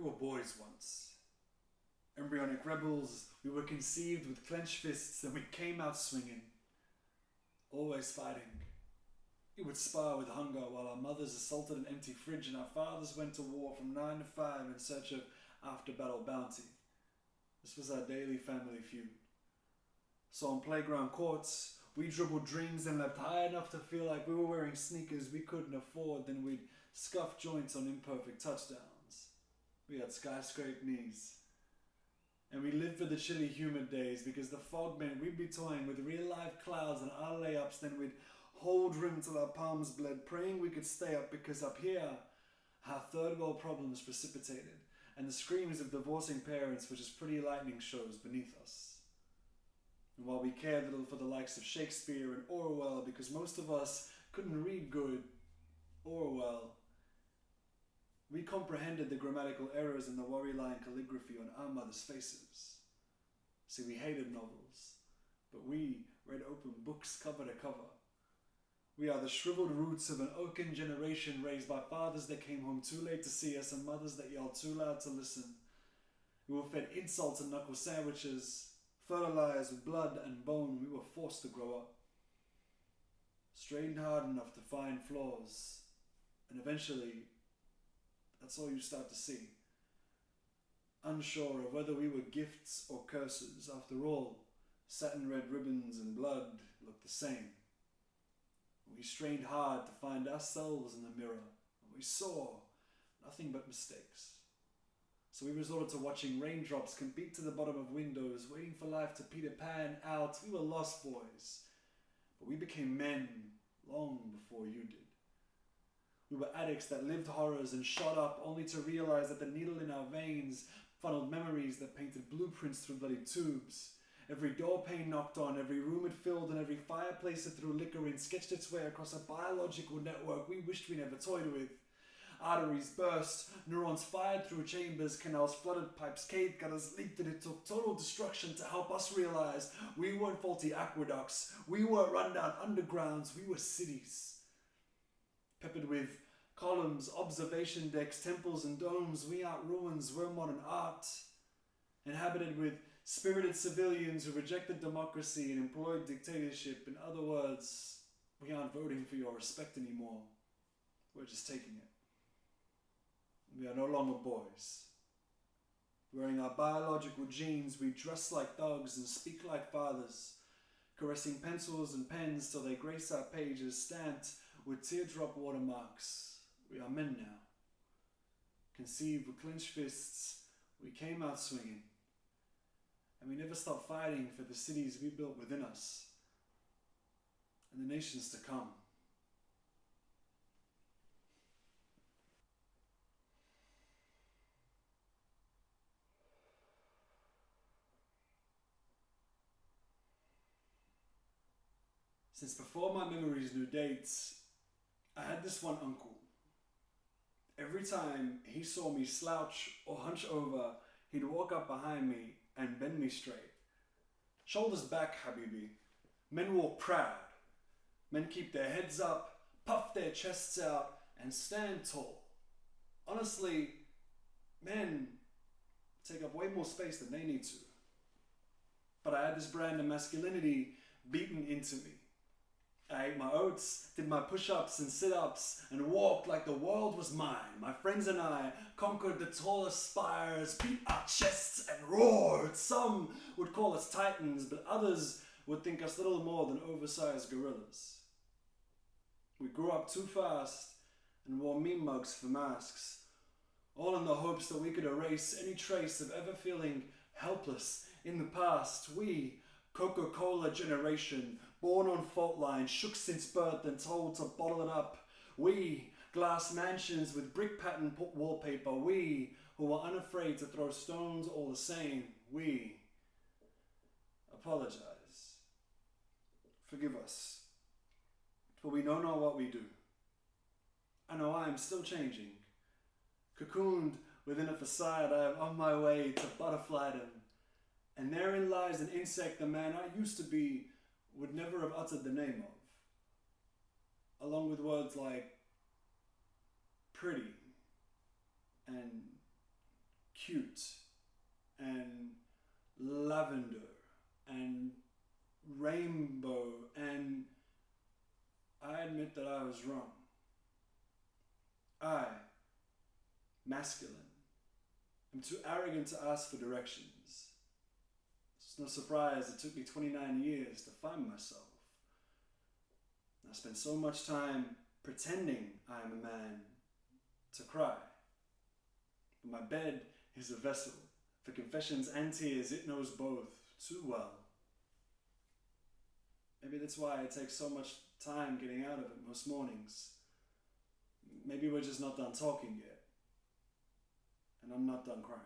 were boys once. Embryonic rebels, we were conceived with clenched fists and we came out swinging. Always fighting. We would spar with hunger while our mothers assaulted an empty fridge and our fathers went to war from 9 to 5 in search of after-battle bounty. This was our daily family feud. So on playground courts, we dribbled dreams and leapt high enough to feel like we were wearing sneakers we couldn't afford, then we'd scuff joints on imperfect touchdowns. We had skyscrape knees. And we lived for the chilly, humid days because the fog meant we'd be toying with real-life clouds and our layups, then we'd hold rim till our palms bled, praying we could stay up because up here, our third world problems precipitated, and the screams of divorcing parents were just pretty lightning shows beneath us. And while we cared little for the likes of Shakespeare and Orwell because most of us couldn't read good Orwell, we comprehended the grammatical errors in the worry-line calligraphy on our mothers' faces. See, we hated novels, but we read open books cover to cover. We are the shriveled roots of an oaken generation raised by fathers that came home too late to see us and mothers that yelled too loud to listen. We were fed insults and knuckle sandwiches, fertilized with blood and bone. We were forced to grow up. Strained hard enough to find flaws, and eventually, that's all you start to see. Unsure of whether we were gifts or curses. After all, satin red ribbons and blood look the same. We strained hard to find ourselves in the mirror, and we saw nothing but mistakes. So we resorted to watching raindrops compete to the bottom of windows, waiting for life to Peter Pan out. We were lost boys, but we became men long before you did. We were addicts that lived horrors and shot up only to realize that the needle in our veins funneled memories that painted blueprints through bloody tubes. Every door pane knocked on, every room it filled, and every fireplace it threw liquor in sketched its way across a biological network we wished we never toyed with. Arteries burst, neurons fired through chambers, canals flooded, pipes caved, gutters leaked, and it took total destruction to help us realize we weren't faulty aqueducts, we weren't rundown undergrounds, we were cities. Peppered with columns, observation decks, temples and domes, we aren't ruins, we're modern art. Inhabited with spirited civilians who rejected democracy and employed dictatorship. In other words, we aren't voting for your respect anymore. We're just taking it. We are no longer boys. Wearing our biological genes, we dress like dogs and speak like fathers, caressing pencils and pens till they grace our pages, stamped with teardrop watermarks. We are men now. Conceived with clenched fists, we came out swinging. And we never stopped fighting for the cities we built within us and the nations to come. Since before my memories knew dates, I had this one uncle. Every time he saw me slouch or hunch over, he'd walk up behind me and bend me straight. Shoulders back, Habibi. Men walk proud. Men keep their heads up, puff their chests out, and stand tall. Honestly, men take up way more space than they need to. But I had this brand of masculinity beaten into me. I ate my oats, did my push-ups and sit-ups, and walked like the world was mine. My friends and I conquered the tallest spires, beat our chests and roared. Some would call us titans, but others would think us little more than oversized gorillas. We grew up too fast and wore meme mugs for masks, all in the hopes that we could erase any trace of ever feeling helpless in the past. We, Coca-Cola generation, born on fault lines, shook since birth and told to bottle it up. We, glass mansions with brick pattern wallpaper. We, who were unafraid to throw stones all the same. We apologize. Forgive us, for we know not what we do. I know I am still changing. Cocooned within a facade, I am on my way to butterflydom. And therein lies an insect the man I used to be would never have uttered the name of, along with words like pretty and cute and lavender and rainbow, and I admit that I was wrong. I, masculine, am too arrogant to ask for directions. It's no surprise it took me 29 years to find myself. I spent so much time pretending I am a man to cry. But my bed is a vessel for confessions and tears. It knows both too well. Maybe that's why it takes so much time getting out of it most mornings. Maybe we're just not done talking yet. And I'm not done crying.